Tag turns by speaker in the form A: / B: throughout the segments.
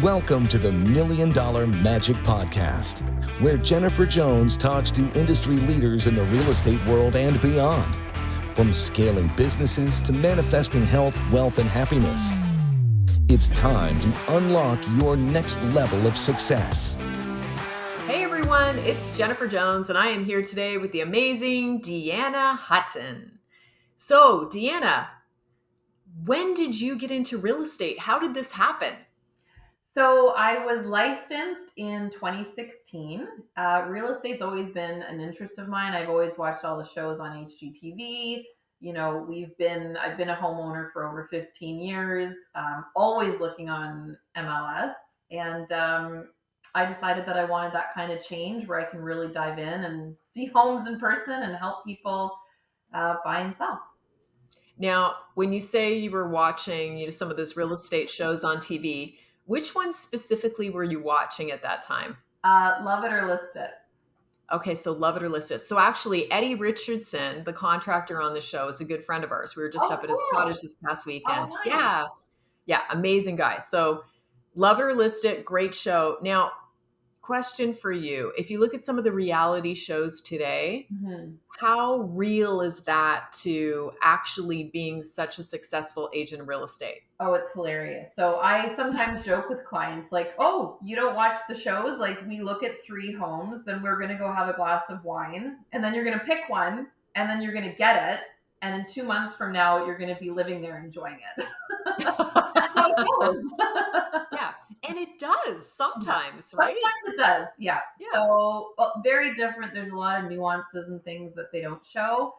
A: Welcome to the Million Dollar Magic Podcast, where Jennifer Jones talks to industry leaders in the real estate world and beyond. From scaling businesses to manifesting health, wealth, and happiness. It's time to unlock your next level of success.
B: Hey everyone, it's Jennifer Jones, and I am here today with the amazing Deanna Hutton. So, Deanna, when did you get into real estate? How did this happen?
C: So I was licensed in 2016. Real estate's always been an interest of mine. I've always watched all the shows on HGTV. You know, I've been a homeowner for over 15 years, always looking on MLS. And I decided that I wanted that kind of change where I can really dive in and see homes in person and help people buy and sell.
B: Now, when you say you were watching, some of those real estate shows on TV, which ones specifically were you watching at that time?
C: Love it or list it.
B: Okay, so Love It or List It. So actually, Eddie Richardson, the contractor on the show, is a good friend of ours. We were just up at his cottage this past weekend.
C: Oh, nice.
B: Yeah, amazing guy. So Love It or List It, great show. Now, question for you. If you look at some of the reality shows today, how real is that to actually being such a successful agent in real estate?
C: Oh, it's hilarious. So I sometimes joke with clients like, oh, you don't watch the shows? Like we look at 3 homes, then we're going to go have a glass of wine, and then you're going to pick one, and then you're going to get it. And in 2 months from now, you're going to be living there enjoying it. That's how it goes.
B: Yeah. And it does sometimes, right?
C: Sometimes it does. Yeah. So very different. There's a lot of nuances and things that they don't show.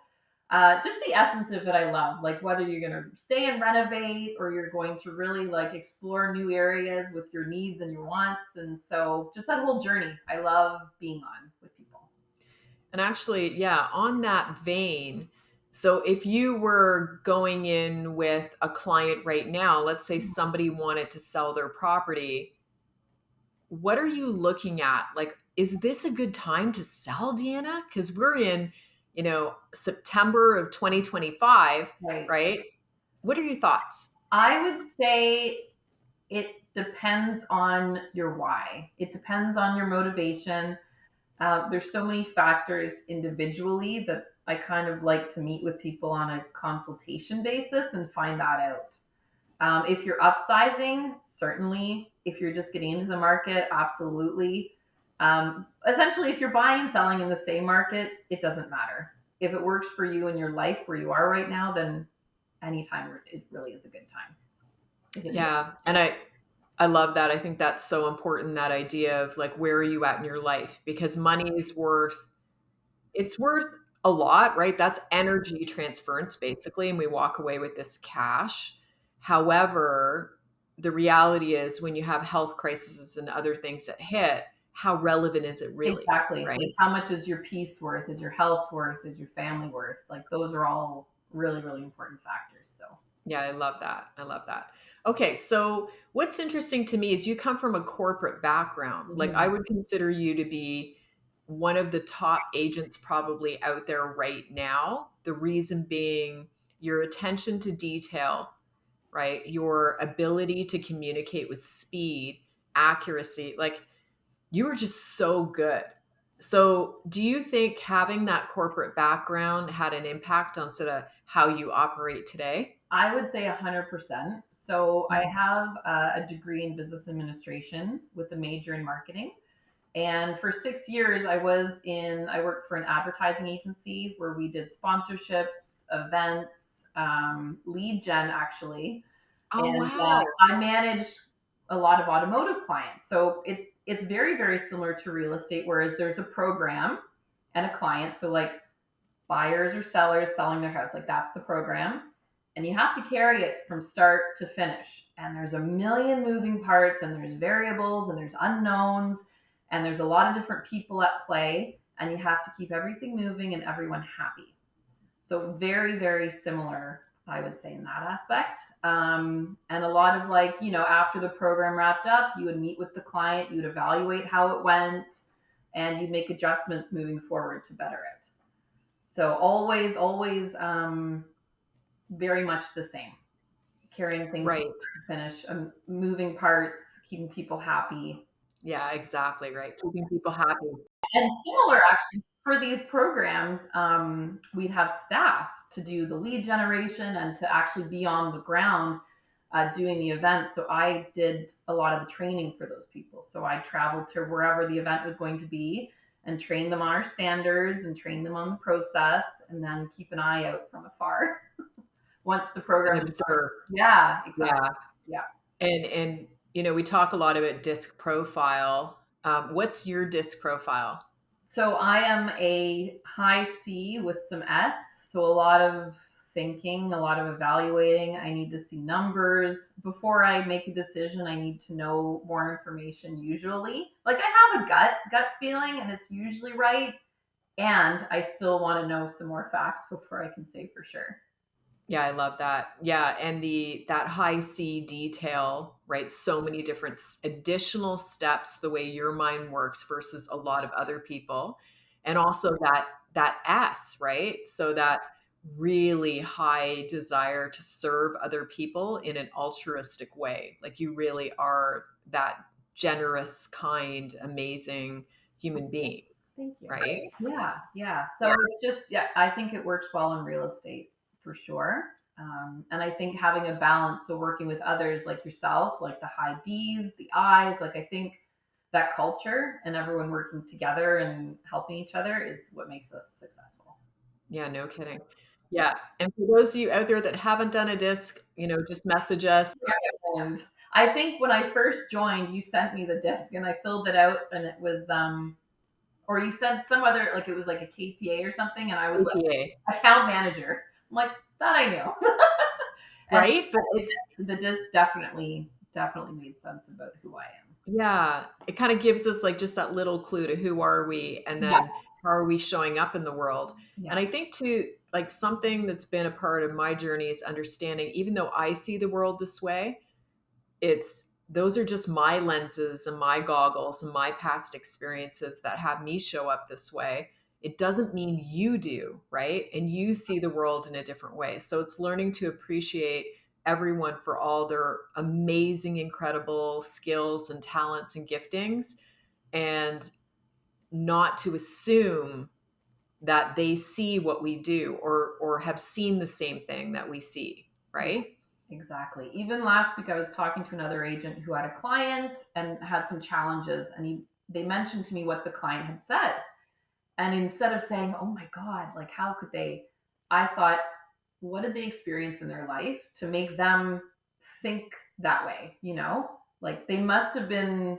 C: Just the essence of it, I love. Like whether you're going to stay and renovate or you're going to really like explore new areas with your needs and your wants. And so just that whole journey, I love being on with people.
B: And actually, yeah, on that vein, so if you were going in with a client right now, let's say somebody wanted to sell their property, what are you looking at? Like, is this a good time to sell, Deanna? Because we're in, September of 2025, right? What are your thoughts?
C: I would say it depends on your why. It depends on your motivation. There's so many factors individually that I kind of like to meet with people on a consultation basis and find that out. If you're upsizing, certainly. If you're just getting into the market, absolutely. Essentially, if you're buying and selling in the same market, it doesn't matter. If it works for you in your life where you are right now, then anytime it really is a good time.
B: Yeah. And I love that. I think that's so important, that idea of like, where are you at in your life? Because money is worth a lot, right? That's energy transference basically. And we walk away with this cash. However, the reality is when you have health crises and other things that hit, how relevant is it really?
C: Exactly.
B: Right?
C: Like how much is your peace worth? Is your health worth? Is your family worth? Like those are all really, really important factors. So
B: yeah, I love that. Okay, so what's interesting to me is you come from a corporate background.
C: Mm-hmm.
B: Like I would consider you to be one of the top agents probably out there right now. The reason being your attention to detail, right? Your ability to communicate with speed, accuracy. Like you were just so good. So do you think having that corporate background had an impact on sort of how you operate today?
C: I would say 100%. So I have a degree in business administration with a major in marketing. And for 6 years, I worked for an advertising agency where we did sponsorships, events, lead gen actually.
B: Oh,
C: And
B: wow.
C: I managed a lot of automotive clients. So it's very, very similar to real estate, whereas there's a program and a client. So like buyers or sellers selling their house, like that's the program. And you have to carry it from start to finish. And there's a million moving parts and there's variables and there's unknowns and there's a lot of different people at play. And you have to keep everything moving and everyone happy. So very, very similar, I would say, in that aspect. And a lot of like, after the program wrapped up, you would meet with the client, you would evaluate how it went, and you'd make adjustments moving forward to better it. So always, very much the same. carrying things
B: Right.
C: to finish, moving parts, keeping people happy.
B: Yeah, exactly. Right. Keeping people happy.
C: And similar, actually, for these programs, we'd have staff to do the lead generation and to actually be on the ground doing the event. So I did a lot of the training for those people. So I traveled to wherever the event was going to be and train them on our standards and train them on the process, and then keep an eye out from afar once the
B: And
C: program is done.
B: observe.
C: Yeah, exactly.
B: Yeah.
C: Yeah.
B: And we talk a lot about disc profile. What's your disc profile?
C: So I am a high C with some S. So a lot of thinking, a lot of evaluating. I need to see numbers before I make a decision. I need to know more information usually. Like I have a gut feeling and it's usually right. And I still want to know some more facts before I can say for sure.
B: Yeah, I love that. Yeah, and that high C detail, right? So many different additional steps the way your mind works versus a lot of other people. And also that S, right? So that really high desire to serve other people in an altruistic way. Like you really are that generous, kind, amazing human being,
C: Thank you.
B: right?
C: Yeah, yeah. So it's just, yeah, I think it works well in real estate for sure. And I think having a balance, so working with others like yourself, like the high D's, the I's, like I think that culture and everyone working together and helping each other is what makes us successful.
B: Yeah, no kidding. Yeah, and for those of you out there that haven't done a disc, just message us.
C: And I think when I first joined, you sent me the disc and I filled it out and it was, or you said some other, like it was like a KPA or something. And I was like,
B: APA,
C: account manager. I'm like, that I knew. And
B: right? But it's
C: the disc definitely made sense about who I am.
B: yeah, it kind of gives us like just that little clue to who are we and
C: Yeah,
B: then how are we showing up in the world. And
C: yeah,
B: I think too, like something that's been a part of my journey is understanding, even though I see the world this way, it's those are just my lenses and my goggles and my past experiences that have me show up this way. It doesn't mean you do, right? And you see the world in a different way. So it's learning to appreciate everyone for all their amazing, incredible skills and talents and giftings, and not to assume that they see what we do or have seen the same thing that we see,
C: yeah,
B: right?
C: exactly. Even last week, I was talking to another agent who had a client and had some challenges, and they mentioned to me what the client had said. And instead of saying, "Oh my God, like how could they?" I thought, what did they experience in their life to make them think that way? Like they must have been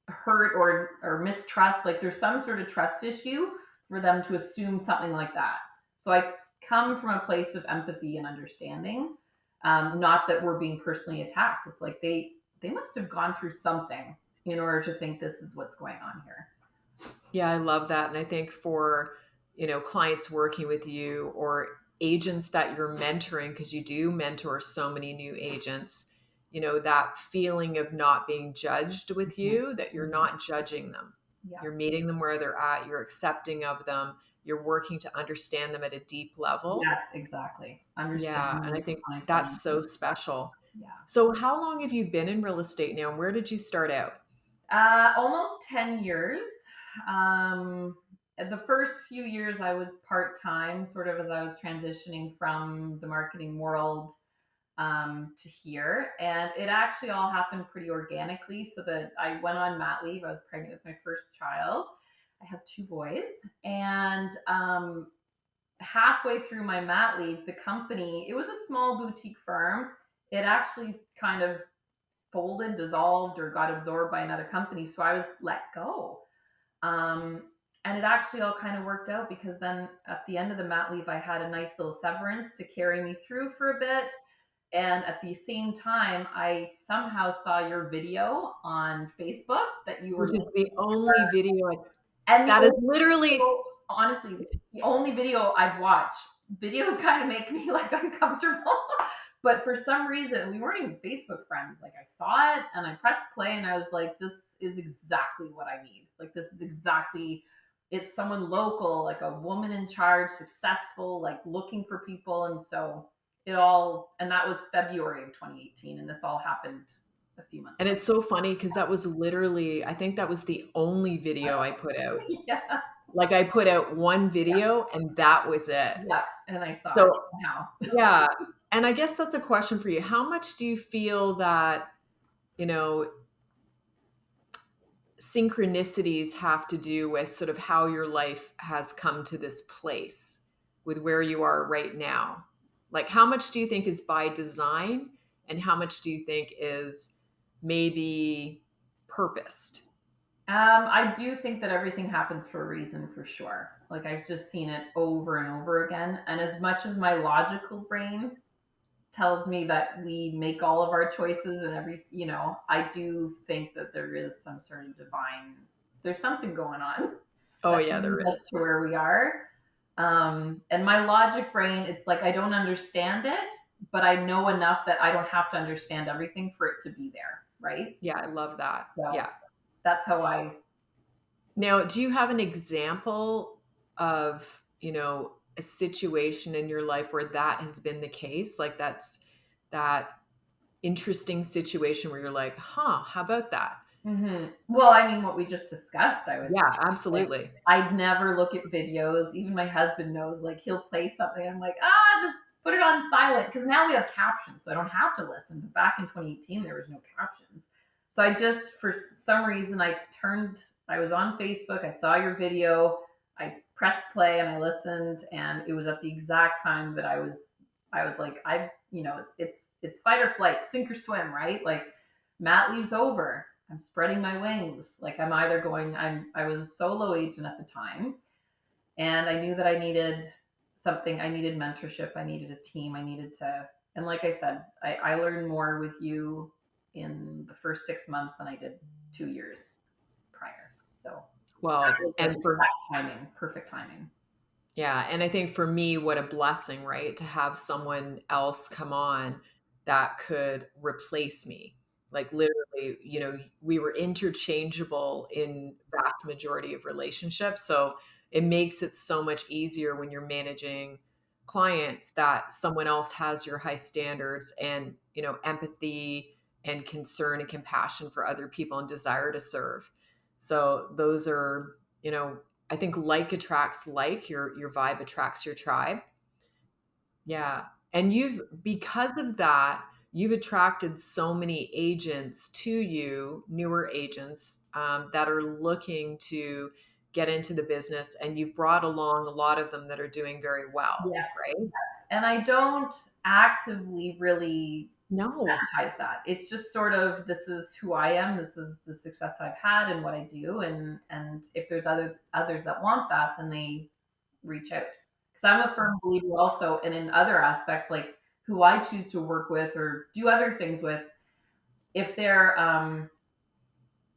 C: hurt or mistrust. Like there's some sort of trust issue for them to assume something like that. So I come from a place of empathy and understanding. Not that we're being personally attacked. It's like they must have gone through something in order to think this is what's going on here.
B: Yeah, I love that. And I think for, clients working with you or agents that you're mentoring, because you do mentor so many new agents, that feeling of not being judged with
C: Mhm.
B: you, that you're
C: Mhm.
B: not judging them.
C: Yeah.
B: You're meeting them where they're at, you're accepting of them, you're working to understand them at a deep level.
C: Yes, exactly.
B: Yeah. And I
C: Understanding
B: think
C: my
B: that's
C: finances.
B: so special.
C: Yeah.
B: So, how long have you been in real estate now? And where did you start out?
C: Almost 10 years. The first few years I was part time, sort of as I was transitioning from the marketing world to here. And it actually all happened pretty organically. So that I went on mat leave. I was pregnant with my first child. I have two boys. And halfway through my mat leave, the company, it was a small boutique firm. It actually kind of folded, dissolved, or got absorbed by another company. So I was let go. Um, and it actually all kind of worked out because then at the end of the mat leave, I had a nice little severance to carry me through for a bit. And at the same time, I somehow saw your video on Facebook that you were,
B: Which is the only video
C: and the
B: that is
C: only
B: literally.
C: video, honestly, the only video I'd watch. Videos kind of make me like uncomfortable. But for some reason, we weren't even Facebook friends. Like I saw it and I pressed play and I was like, this is exactly what I need. Like this is exactly, it's someone local, like a woman in charge, successful, like looking for people. And so and that was February of 2018, and this all happened a few months
B: And it's so funny because that was literally, I think that was the only video I put out.
C: yeah,
B: Like I put out one video and that was it.
C: yeah, and I saw it
B: So,
C: now.
B: yeah. And I guess that's a question for you. How much do you feel that, you know, synchronicities have to do with sort of how your life has come to this place with where you are right now? Like, how much do you think is by design and how much do you think is maybe purposed?
C: I do think that everything happens for a reason, for sure. Like I've just seen it over and over again. And as much as my logical brain tells me that we make all of our choices and I do think that there is some sort of there's something going on
B: Oh,
C: that
B: yeah, there
C: leads
B: is.
C: us to where we are. And my logic brain, it's like I don't understand it, but I know enough that I don't have to understand everything for it to be there, right?
B: Yeah, I love that.
C: So
B: Yeah.
C: that's how I.
B: Now, do you have an example of, a situation in your life where that has been the case? Like that's that interesting situation where you're like, huh, how about that?
C: Well, I mean, what we just discussed, I would say.
B: Yeah,
C: Like,
B: absolutely.
C: I'd never look at videos. Even my husband knows, like, he'll play something. I'm like, just put it on silent. Because now we have captions, so I don't have to listen. But back in 2018, there was no captions. So I just, for some reason, I was on Facebook. I saw your video. I pressed play and I listened. And it was at the exact time that I was like, it's fight or flight, sink or swim, right? Like, Matt leaves over. I'm spreading my wings. Like I was a solo agent at the time, and I knew that I needed something. I needed mentorship. I needed a team. And like I said, I learned more with you in the first 6 months than I did 2 years prior. So that
B: Well,
C: was like
B: and for
C: exact timing, perfect timing.
B: Yeah, and I think for me, what a blessing, right? To have someone else come on that could replace me. Like literally, we were interchangeable in vast majority of relationships. So it makes it so much easier when you're managing clients that someone else has your high standards and, empathy and concern and compassion for other people and desire to serve. So those are, I think like attracts like, your vibe attracts your tribe. Yeah. And because of that, you've attracted so many agents to you, newer agents that are looking to get into the business. And you've brought along a lot of them that are doing very well,
C: Yes,
B: right?
C: yes. And I don't actively really
B: No.
C: advertise that. It's just sort of, this is who I am. This is the success I've had and what I do. And if there's others that want that, then they reach out. Because I'm a firm believer also, and in other aspects, like who I choose to work with or do other things with, if they're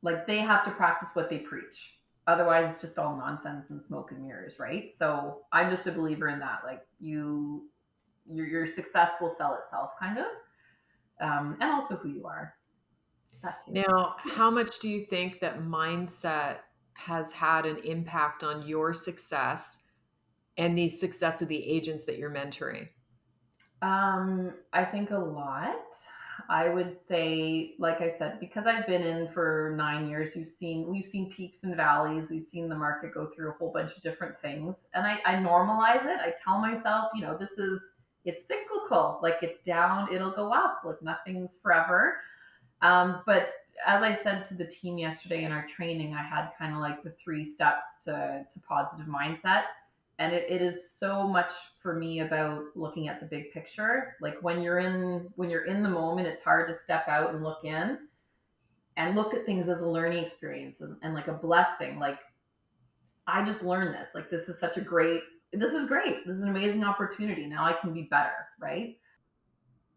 C: like they have to practice what they preach. Otherwise, it's just all nonsense and smoke and mirrors, right? So I'm just a believer in that. Like your success will sell itself, kind of, and also who you are. That too.
B: Now, how much do you think that mindset has had an impact on your success and the success of the agents that you're mentoring?
C: I think a lot. I would say, like I said, because I've been in for 9 years, we've seen peaks and valleys. We've seen the market go through a whole bunch of different things. And I normalize it. I tell myself, it's cyclical. Like it's down, it'll go up. Like nothing's forever. But as I said to the team yesterday in our training, I had kind of like the 3 steps to positive mindset. And it is so much for me about looking at the big picture. Like when you're in the moment, it's hard to step out and look in and look at things as a learning experience and like a blessing. Like I just learned this. Like this is great. This is an amazing opportunity. Now I can be better, right?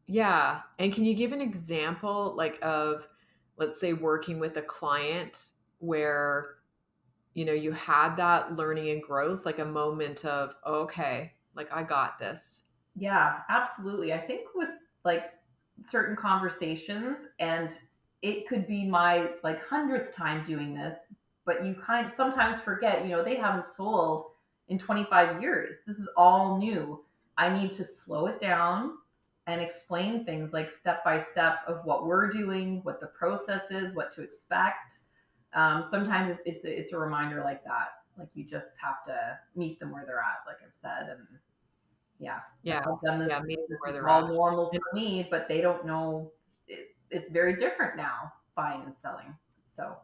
B: Yeah. And can you give an example like of, let's say, working with a client where, you had that learning and growth, like a moment of, oh, okay, like I got this.
C: Yeah, absolutely. I think with like certain conversations, and it could be my like 100th time doing this, but you kind sometimes forget, they haven't sold in 25 years. This is all new. I need to slow it down. and explain things like step by step of what we're doing, what the process is, what to expect. Sometimes it's a reminder like that. Like you just have to meet them where they're at, like I've said. And yeah, like
B: Yeah.
C: I've done
B: Yeah.
C: this.
B: Meet them
C: This
B: where
C: is
B: they're
C: all
B: at.
C: normal
B: And
C: for me, but they don't know it's very different now, buying and selling. So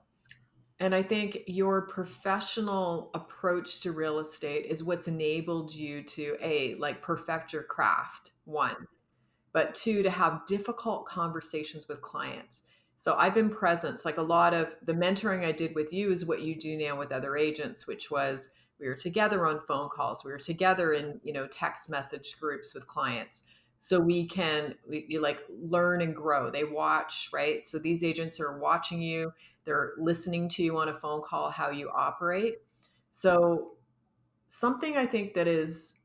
B: And I think your professional approach to real estate is what's enabled you to like perfect your craft, one, but two, to have difficult conversations with clients. So I've been present. Like a lot of the mentoring I did with you is what you do now with other agents, which was we were together on phone calls, we were together in, text message groups with clients. So you like learn and grow. They watch, right? So these agents are watching you, they're listening to you on a phone call, how you operate. So something I think that is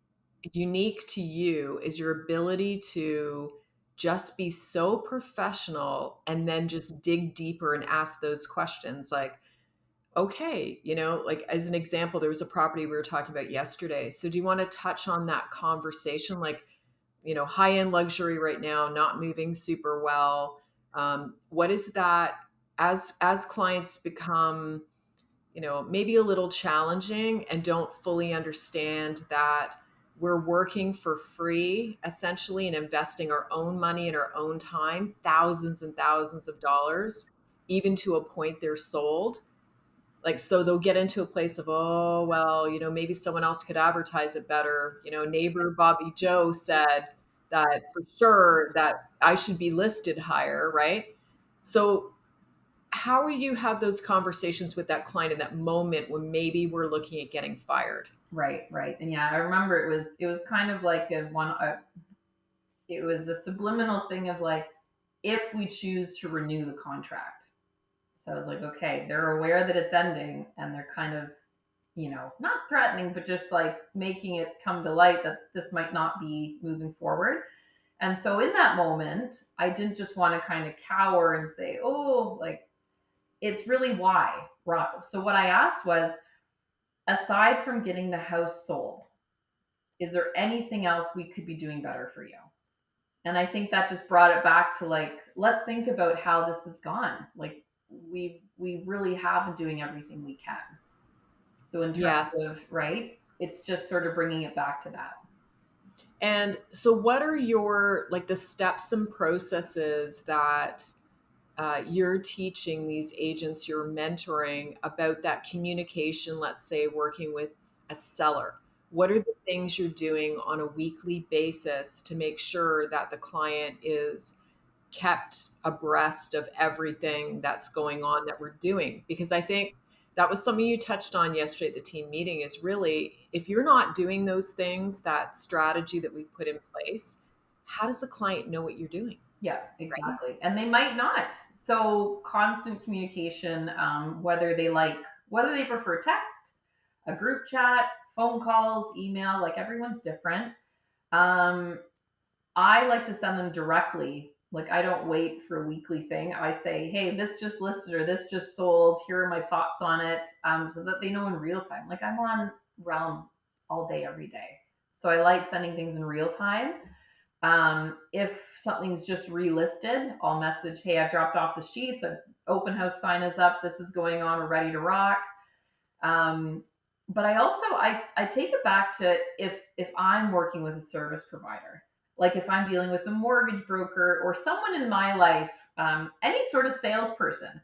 B: unique to you is your ability to just be so professional and then just dig deeper and ask those questions like, okay, like as an example, there was a property we were talking about yesterday. So do you want to touch on that conversation? Like, high end luxury right now, not moving super well. What is that as clients become maybe a little challenging and don't fully understand that we're working for free essentially and investing our own money and our own time, thousands and thousands of dollars, even to a point they're sold. Like, so they'll get into a place of, oh, well, maybe someone else could advertise it better. Neighbor Bobby Joe said that for sure that I should be listed higher, right? So how will you have those conversations with that client in that moment when maybe we're looking at getting fired?
C: right. And yeah, I remember it was kind of like it was a subliminal thing of like, if we choose to renew the contract. So I was like, okay, they're aware that it's ending and they're kind of, not threatening, but just like making it come to light that this might not be moving forward. And so in that moment, I didn't just want to kind of cower and say, oh, like, it's really why. So what I asked was, aside from getting the house sold, is there anything else we could be doing better for you? And I think that just brought it back to like, let's think about how this has gone. Like we really have been doing everything we can. So in terms
B: Yes.
C: of, right, it's just sort of bringing it back to that.
B: And so what are your like the steps and processes that you're teaching these agents you're mentoring about that communication, let's say working with a seller? What are the things you're doing on a weekly basis to make sure that the client is kept abreast of everything that's going on that we're doing? Because I think that was something you touched on yesterday at the team meeting is really, if you're not doing those things, that strategy that we put in place, how does the client know what you're doing?
C: Yeah,
B: Right.
C: exactly. And they might not. So constant communication, whether they prefer text, a group chat, phone calls, email, like everyone's different. Um, I like to send them directly. Like I don't wait for a weekly thing. I say, hey, this just listed or this just sold. Here are my thoughts on it, so that they know in real time. Like I'm on Realm all day, every day. So I like sending things in real time. If something's just relisted, I'll message, hey, I've dropped off the sheets. An open house sign is up. This is going on. We're ready to rock. Um, but I also I take it back to if I'm working with a service provider, like if I'm dealing with a mortgage broker or someone in my life, any sort of salesperson.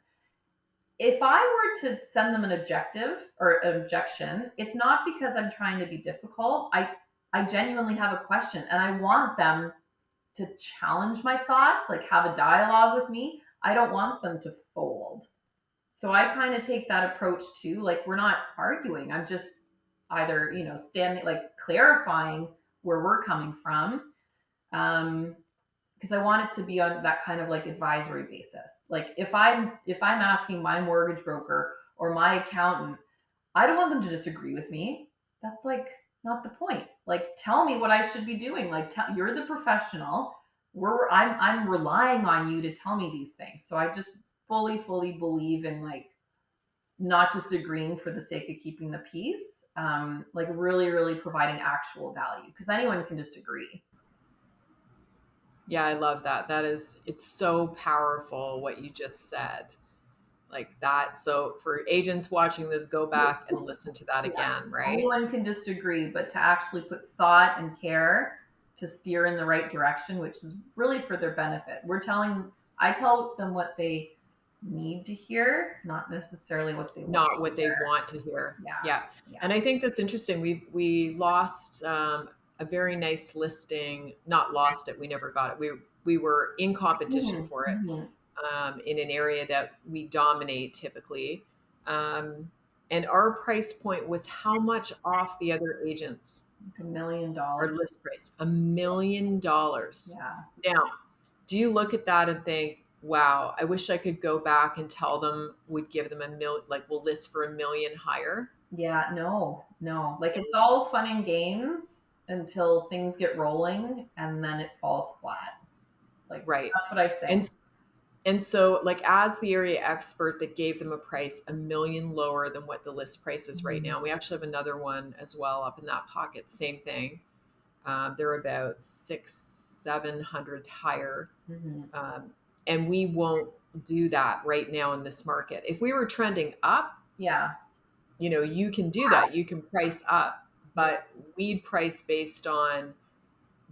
C: If I were to send them an objective or an objection, it's not because I'm trying to be difficult. I genuinely have a question and I want them to challenge my thoughts, like have a dialogue with me. I don't want them to fold. So I kind of take that approach too. Like we're not arguing. I'm just either, standing like clarifying where we're coming from. Because I want it to be on that kind of like advisory basis. Like if I'm asking my mortgage broker or my accountant, I don't want them to disagree with me. That's like not the point. Like tell me what I should be doing. Like you're the professional. I'm relying on you to tell me these things. So I just fully believe in like not just agreeing for the sake of keeping the peace, like really providing actual value because anyone can just agree.
B: Yeah, I love that. It's so powerful what you just said. Like that. So for agents watching this, go back and listen to that
C: Yeah.
B: again, right?
C: Anyone can just agree, but to actually put thought and care to steer in the right direction, which is really for their benefit. I tell them what they need to hear, not necessarily what they want
B: Not
C: to
B: what they
C: hear.
B: want to hear.
C: Yeah.
B: Yeah.
C: Yeah.
B: And I think that's interesting. We lost a very nice listing, not lost it. We never got it. We were in competition
C: Mhm,
B: for it
C: mhm.
B: in an area that we dominate typically. And our price point was how much off the other agents?
C: Like $1 million.
B: Our list price, $1 million.
C: Yeah.
B: Now, do you look at that and think, wow, I wish I could go back and tell them we'd give them like we'll list for $1 million higher?
C: Yeah. No, no. Like it's all fun and games until things get rolling and then it falls flat. Like
B: Right.
C: that's what I say.
B: And so, like, as the area expert that gave them a price $1 million lower than what the list price is right
C: Mhm.
B: now, we actually have another one as well up in that pocket. Same thing. They're about 600-700 higher,
C: Mhm.
B: um, and we won't do that right now in this market. If we were trending up,
C: Yeah.
B: you can do that. You can price up,
C: Yeah.
B: but we'd price based on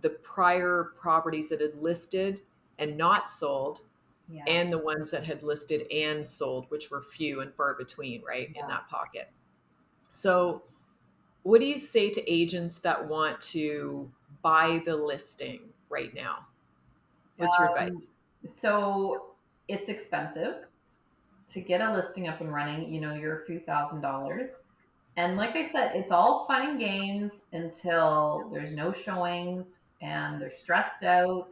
B: the prior properties that had listed and not sold
C: Yeah.
B: and the ones that had listed and sold, which were few and far between, right, in
C: Yeah.
B: that pocket. So, what do you say to agents that want to buy the listing right now? What's your advice?
C: So it's expensive to get a listing up and running. You're a few $1,000s. And like I said, it's all fun and games until there's no showings and they're stressed out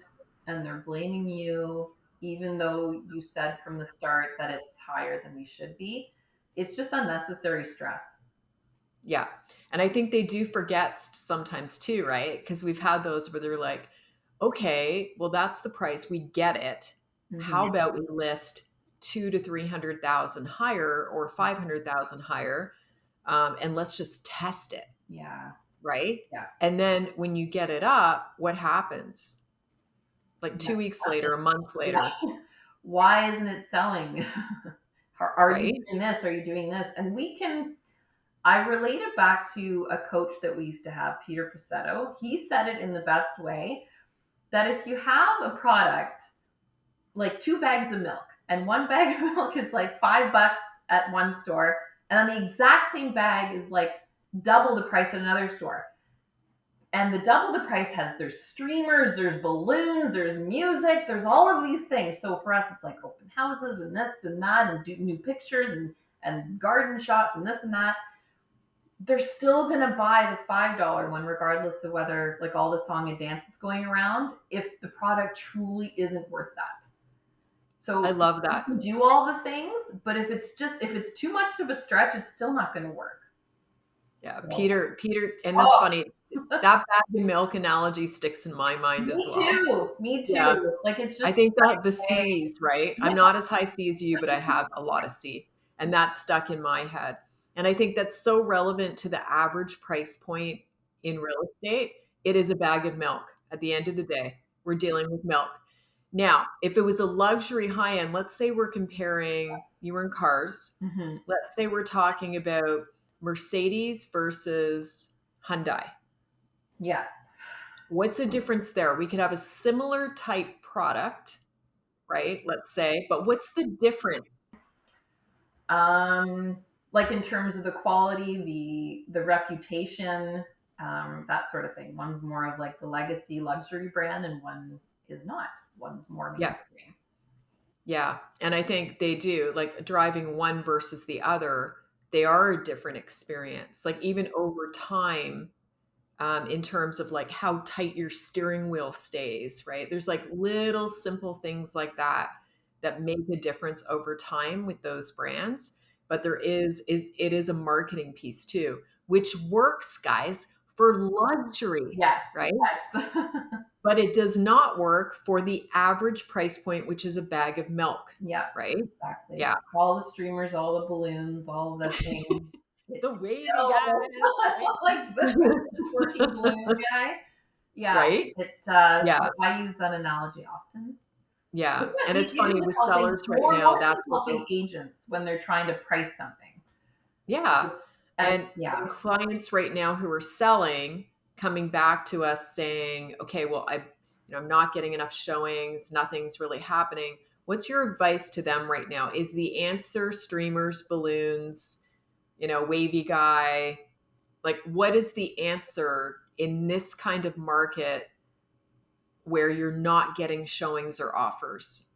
C: and they're blaming you, even though you said from the start that it's higher than we should be. It's just unnecessary stress.
B: Yeah. And I think they do forget sometimes too, right? Because we've had those where they're like, okay, well, that's the price. We get it.
C: Hmm.
B: How about we list 200,000 to 300,000 higher or 500,000 higher, and let's just test it,
C: Yeah.
B: right?
C: Yeah.
B: And then when you get it up, what happens? Like
C: Yeah.
B: 2 weeks later, a month
C: Yeah.
B: later,
C: Why isn't it selling? Are you
B: right?
C: doing this? Are you doing this? And I relate it back to a coach that we used to have, Peter Passetto. He said it in the best way that if you have a product like 2 bags of milk, and one bag of milk is like $5 at one store, and then the exact same bag is like double the price at another store. And the double the price there's streamers, there's balloons, there's music, there's all of these things. So for us, it's like open houses and this and that, and do new pictures and garden shots and this and that. They're still gonna buy the $5 one, regardless of whether like all the song and dance is going around, if the product truly isn't worth that.
B: I
C: So
B: love
C: you
B: that.
C: can do all the things, but if it's too much of a stretch, it's still not gonna work.
B: Yeah,
C: So,
B: Peter, and that's
C: oh,
B: funny. That bag of milk analogy sticks in my mind as
C: me
B: well.
C: too. Me
B: Yeah,
C: too. Like it's
B: I
C: just
B: think
C: the best
B: the
C: way.
B: C's, right?
C: Yeah.
B: I'm not as high C as you, but I have a lot of C, and that's stuck in my head. And I think that's so relevant to the average price point in real estate. It is a bag of milk. At the end of the day, we're dealing with milk. Now, if it was a luxury high end, let's say we're comparing, you were in cars.
C: Mhm.
B: Let's say we're talking about Mercedes versus Hyundai.
C: Yes.
B: What's the difference there? We could have a similar type product, right? Let's say, but what's the difference?
C: Like in terms of the quality, the reputation, that sort of thing. One's more of like the legacy luxury brand, and one is not. One's more
B: Yeah.
C: mainstream.
B: Yeah. And I think they do, like driving one versus the other, they are a different experience. Like even over time, in terms of like how tight your steering wheel stays, right? There's like little simple things like that that make a difference over time with those brands. But there it is a marketing piece too, which works, guys, for luxury,
C: Yes.
B: right?
C: Yes.
B: But it does not work for the average price point, which is a bag of milk,
C: Yeah.
B: right?
C: Exactly.
B: Yeah.
C: All the streamers, all the balloons, all the things.
B: The
C: It's
B: wavy
C: still
B: guys, right?
C: like the twerking balloon guy. Yeah,
B: right?
C: so
B: Yeah.
C: I use that analogy often.
B: Yeah. And it's
C: It
B: funny
C: is
B: with
C: helping
B: sellers right
C: more
B: now,
C: so
B: that's what they're,
C: helping agents when they're trying to price something.
B: yeah.
C: And
B: And,
C: yeah,
B: and clients right now who are selling coming back to us saying, okay, well, I'm not getting enough showings. Nothing's really happening. What's your advice to them right now? Is the answer streamers, balloons, wavy guy? Like, what is the answer in this kind of market where you're not getting showings or offers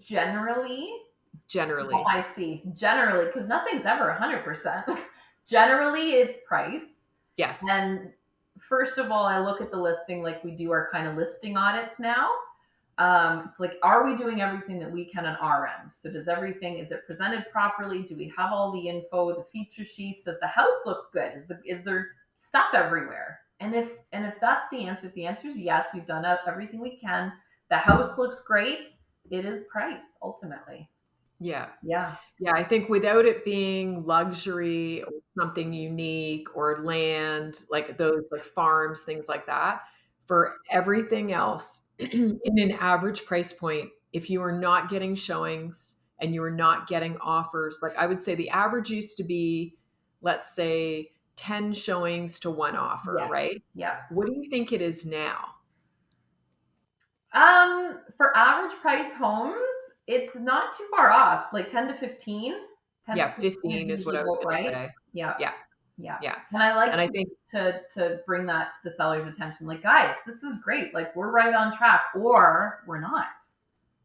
C: generally, well,
B: generally?
C: I see. Generally, because nothing's ever 100%. Generally, it's price.
B: Yes.
C: And first of all, I look at the listing like we do our kind of listing audits now. It's like, are we doing everything that we can on our end? So is it presented properly? Do we have all the info, the feature sheets? Does the house look good? Is there stuff everywhere? And if that's the answer, if the answer is yes, we've done everything we can. The house looks great. It is price ultimately.
B: Yeah.
C: Yeah.
B: Yeah, I think without it being luxury or something unique or land, like those like farms, things like that, for everything else, in an average price point, if you are not getting showings and you are not getting offers, like I would say the average used to be, let's say, 10 showings to one offer,
C: Yes.
B: right?
C: Yeah.
B: What do you think it is now?
C: For average price homes, it's not too far off, like 10 to 15. 10 to
B: Yeah,
C: 15 is
B: 15 is what
C: usually
B: I was
C: about
B: going to
C: right.
B: say.
C: Yeah.
B: Yeah,
C: Yeah.
B: yeah.
C: And I like
B: And I think,
C: to bring that to the seller's attention. Like, guys, this is great. Like, we're right on track, or we're not.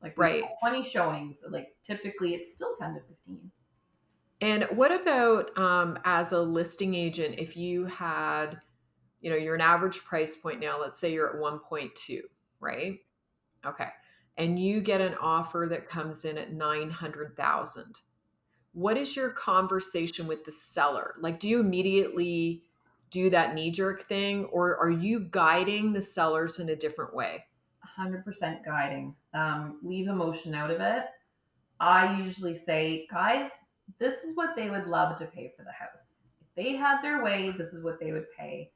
C: Like, we've
B: right.
C: got 20 showings. Like, typically it's still 10 to 15.
B: And what about as a listing agent, if you had, you're an average price point now, let's say you're at 1.2, right? Okay. And you get an offer that comes in at 900,000. What is your conversation with the seller? Like, do you immediately do that knee jerk thing, or are you guiding the sellers in a different way?
C: 100% guiding. Leave emotion out of it. I usually say, guys, this is what they would love to pay for the house. If they had their way, this is what they would pay.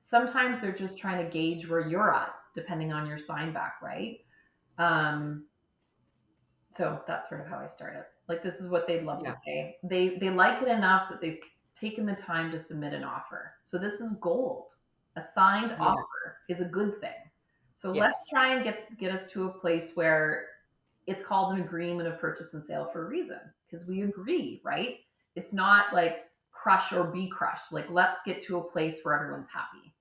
C: Sometimes they're just trying to gauge where you're at, depending on your sign back, right? Um, so that's sort of how I start it. Like, this is what they'd love to
B: Yeah.
C: pay. They like it enough that they've taken the time to submit an offer. So this is gold. A signed
B: Yes.
C: offer is a good thing. So let's
B: Yes.
C: try and get us to a place where it's called an agreement of purchase and sale for a reason, because we agree, right? It's not like crush or be crushed. Like, let's get to a place where everyone's happy.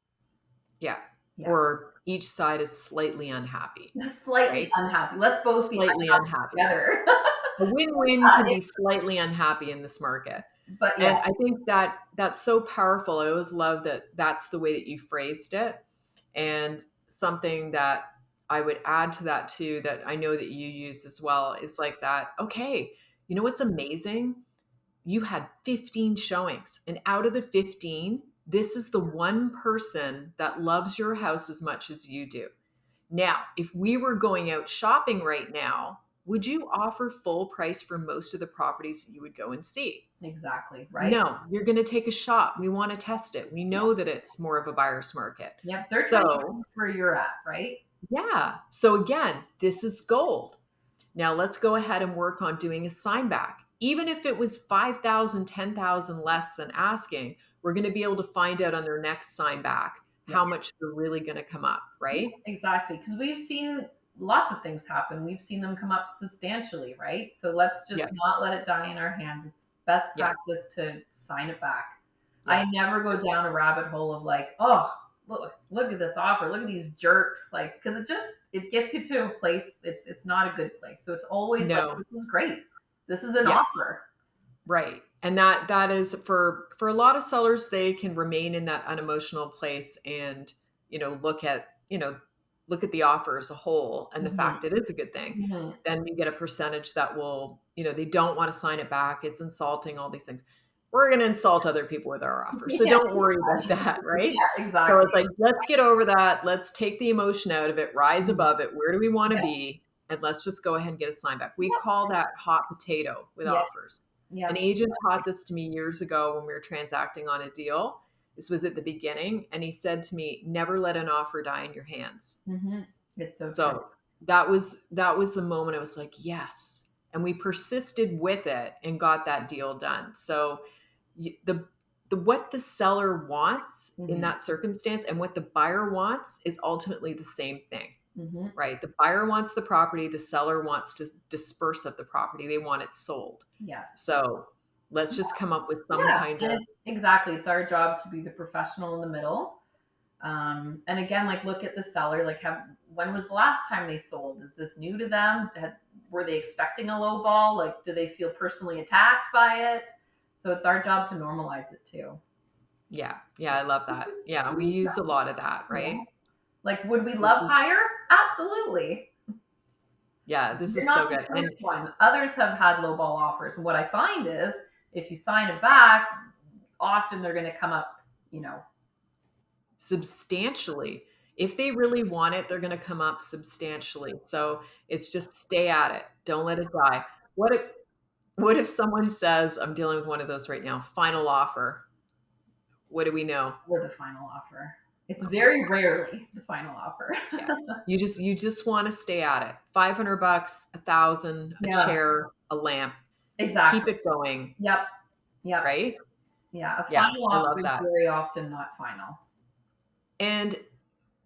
B: Yeah.
C: Yeah.
B: Or each side is slightly unhappy,
C: Slightly
B: right?
C: unhappy. Let's both be
B: Slightly
C: unhappy
B: unhappy.
C: together.
B: A win-win can be slightly unhappy in this market.
C: But yeah,
B: And I think that that's so powerful. I always love that that's the way that you phrased it. And something that I would add to that too, that I know that you use as well, is like that, okay, you know what's amazing? You had 15 showings, and out of the 15, this is the one person that loves your house as much as you do. Now, if we were going out shopping right now, would you offer full price for most of the properties that you would go and see?
C: exactly. Right.
B: No, you're going to take a shot. We want to test it. We know that it's more of a buyer's market.
C: Yep. They're trying to
B: So,
C: reach where you're at, right?
B: yeah. So, again, this is gold. Now, let's go ahead and work on doing a sign back. Even if it was 5,000, 10,000 less than asking, we're going to be able to find out on their next sign back
C: Yeah.
B: how much they're really going to come up, right?
C: Exactly. Because we've seen lots of things happen. We've seen them come up substantially, right? So let's just
B: Yeah.
C: not let it die in our hands. It's best
B: Yeah.
C: practice to sign it back.
B: Yeah.
C: I never go down a rabbit hole of like, oh, look at this offer, look at these jerks, like, because it gets you to a place, it's not a good place. So it's always like,
B: No.
C: this is great, this is an
B: Yeah.
C: offer.
B: Right. And that is for a lot of sellers, they can remain in that unemotional place and, look at the offer as a whole and the
C: Mhm.
B: fact it is a good thing.
C: Mhm.
B: Then you get a percentage that will, they don't want to sign it back. It's insulting, all these things. We're going to insult other people with our offer. So
C: Yeah,
B: don't worry about that, right?
C: yeah,
B: So
C: exactly.
B: it's like, let's get over that. Let's take the emotion out of it, rise
C: Mhm.
B: above it. Where do we want to
C: Yeah,
B: be? And let's just go ahead and get a sign back. We
C: yeah,
B: call that hot potato with
C: yeah,
B: offers.
C: yeah.
B: An agent taught this to me years ago when we were transacting on a deal. This was at the beginning. And he said to me, never let an offer die in your hands.
C: Mm-hmm. It's so true.
B: So that was the moment I was like, yes. And we persisted with it and got that deal done. So the what the seller wants in
C: Mm-hmm.
B: that circumstance and what the buyer wants is ultimately the same thing,
C: Mm-hmm.
B: right? The buyer wants the property, the seller wants to disperse of the property. They want it sold.
C: Yes.
B: So let's just come up with some
C: Yeah.
B: kind
C: And
B: of
C: exactly. It's our job to be the professional in the middle. And again, like look at the seller, like when was the last time they sold? Is this new to them? Were they expecting a low ball? Like, do they feel personally attacked by it? So it's our job to normalize it too.
B: yeah. I love that. Yeah. We use a lot of that,
C: Yeah.
B: right?
C: Like, would we
B: This
C: love
B: is,
C: higher? Absolutely.
B: yeah, this
C: You're
B: is so
C: not
B: good.
C: the
B: And
C: first one. Others have had low ball offers. And what I find is if you sign it back, often they're going to come up,
B: substantially, if they really want it, they're going to come up substantially. So it's just stay at it. Don't let it die. What if, what if someone says, I'm dealing with one of those right now, final offer? What do we know?
C: with a final offer. It's
B: Oh,
C: very rarely the final offer.
B: yeah. You just want to stay at it. $500, 1,000, a
C: Yeah,
B: chair, a lamp. Keep
C: exactly.
B: it going,
C: Yep. Yep.
B: right?
C: Yeah. A
B: Yeah,
C: final
B: I
C: offer
B: love
C: is
B: that.
C: very often not final.
B: And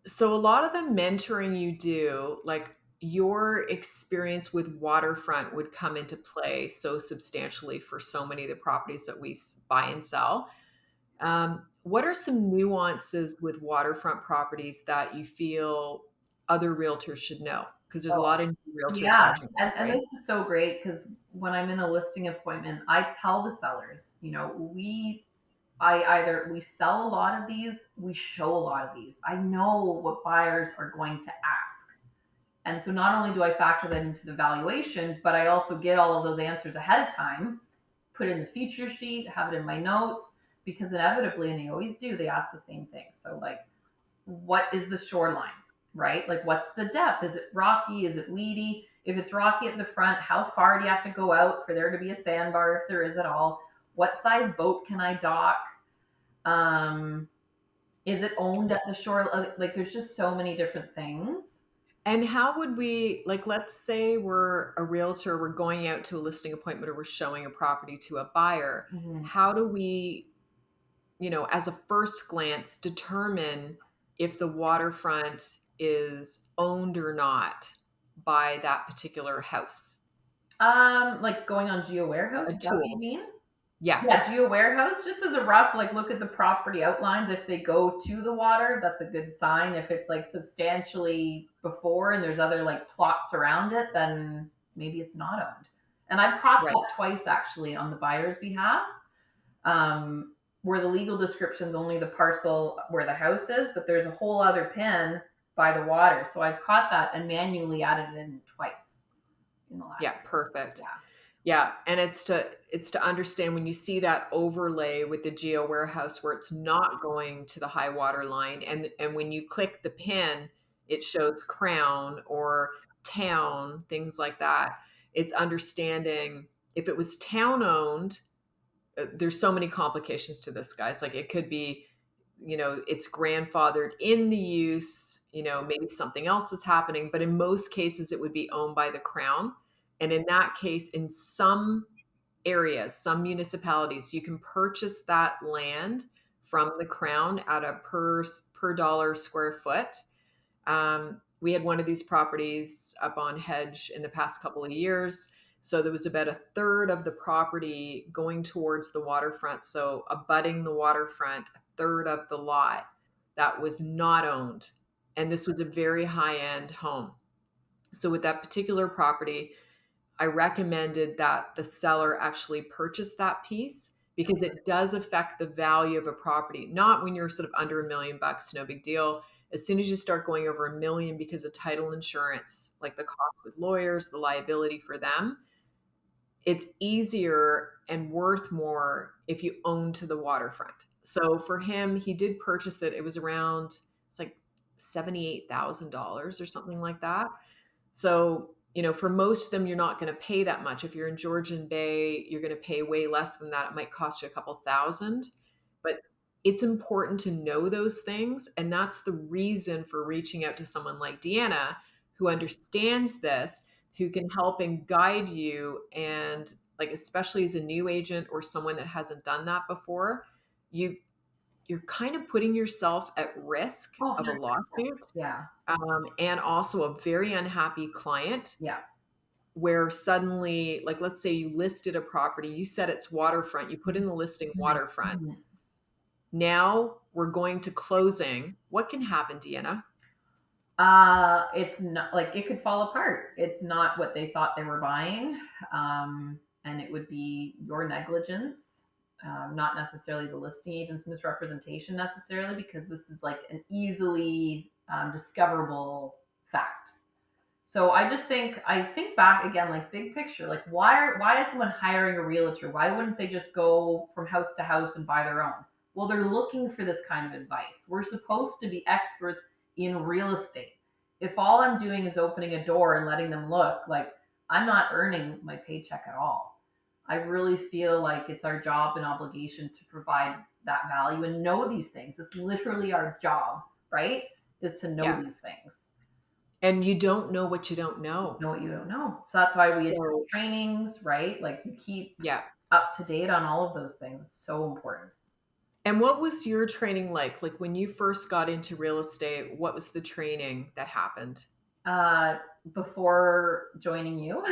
B: so a lot of the mentoring you do, like your experience with waterfront would come into play so substantially for so many of the properties that we buy and sell. What are some nuances with waterfront properties that you feel other realtors should know? Because there's a
C: Oh,
B: lot of new realtors
C: yeah.
B: watching this,
C: And
B: right?
C: this is so great because when I'm in a listing appointment, I tell the sellers, we sell a lot of these, we show a lot of these. I know what buyers are going to ask. And so not only do I factor that into the valuation, but I also get all of those answers ahead of time, put in the feature sheet, have it in my notes, because inevitably, and they always do, they ask the same thing. So like, what is the shoreline, right? Like, what's the depth? Is it rocky? Is it weedy? If it's rocky at the front, how far do you have to go out for there to be a sandbar, if there is at all? What size boat can I dock? Um, is it owned at the shore? Like, there's just so many different things.
B: And how would we, like, let's say we're a realtor, we're going out to a listing appointment or we're showing a property to a buyer.
C: Mhm.
B: How do we, as a first glance, determine if the waterfront is owned or not by that particular house?
C: Like going on Geo
B: A
C: Warehouse, is that what you
B: tool.
C: mean?
B: Yeah,
C: Yeah, Geo Warehouse, just as a rough, like look at the property outlines. If they go to the water, that's a good sign. If it's like substantially before and there's other like plots around it, then maybe it's not owned. And I've caught
B: right.
C: that twice actually on the buyer's behalf, where the legal description's only the parcel where the house is, but there's a whole other pin by the water. So I've caught that and manually added it in twice in the last
B: Yeah,
C: year.
B: perfect.
C: Yeah.
B: Yeah, and it's to understand when you see that overlay with the geo warehouse where it's not going to the high water line, and when you click the pin, it shows crown or town, things like that. It's understanding if it was town owned, there's so many complications to this, guys. Like it could be, it's grandfathered in the use, maybe something else is happening, but in most cases it would be owned by the crown. And in that case, in some areas, some municipalities, you can purchase that land from the crown at a per dollar square foot. We had one of these properties up on Hedge in the past couple of years. So there was about a third of the property going towards the waterfront. So abutting the waterfront, a third of the lot that was not owned. And this was a very high end home. So with that particular property, I recommended that the seller actually purchase that piece because it does affect the value of a property. Not when you're sort of under $1 million, no big deal. As soon as you start going over $1 million because of title insurance, like the cost with lawyers, the liability for them, it's easier and worth more if you own to the waterfront. So for him, he did purchase it. It was around, it's like $78,000 or something like that. So, for most of them, you're not going to pay that much. If you're in Georgian Bay, you're going to pay way less than that. It might cost you a couple thousand. But it's important to know those things. And that's the reason for reaching out to someone like Deanna, who understands this, who can help and guide you. And like, especially as a new agent or someone that hasn't done that before, you you're kind of putting yourself at risk
C: Oh,
B: of a
C: 100%.
B: lawsuit,
C: Yeah.
B: and also a very unhappy client
C: Yeah.
B: where suddenly, like, let's say you listed a property, you said it's waterfront, you put in the listing
C: Mhm.
B: waterfront.
C: Mhm.
B: Now we're going to closing. What can happen, Deanna?
C: It's not like it could fall apart. It's not what they thought they were buying. And it would be your negligence, not necessarily the listing agent's misrepresentation necessarily, because this is like an easily discoverable fact. So I think back again, like big picture, like why is someone hiring a realtor? Why wouldn't they just go from house to house and buy their own? Well, they're looking for this kind of advice. We're supposed to be experts in real estate. If all I'm doing is opening a door and letting them look, like I'm not earning my paycheck at all. I really feel like it's our job and obligation to provide that value and know these things. It's literally our job, right? Is to know
B: Yeah.
C: these things.
B: And you don't know what you don't know.
C: Know what you don't know. So that's why we attend
B: So,
C: trainings, right? Like you keep
B: yeah.
C: up to date on all of those things. It's so important.
B: And what was your training like? Like when you first got into real estate, what was the training that happened?
C: Uh, Before joining you,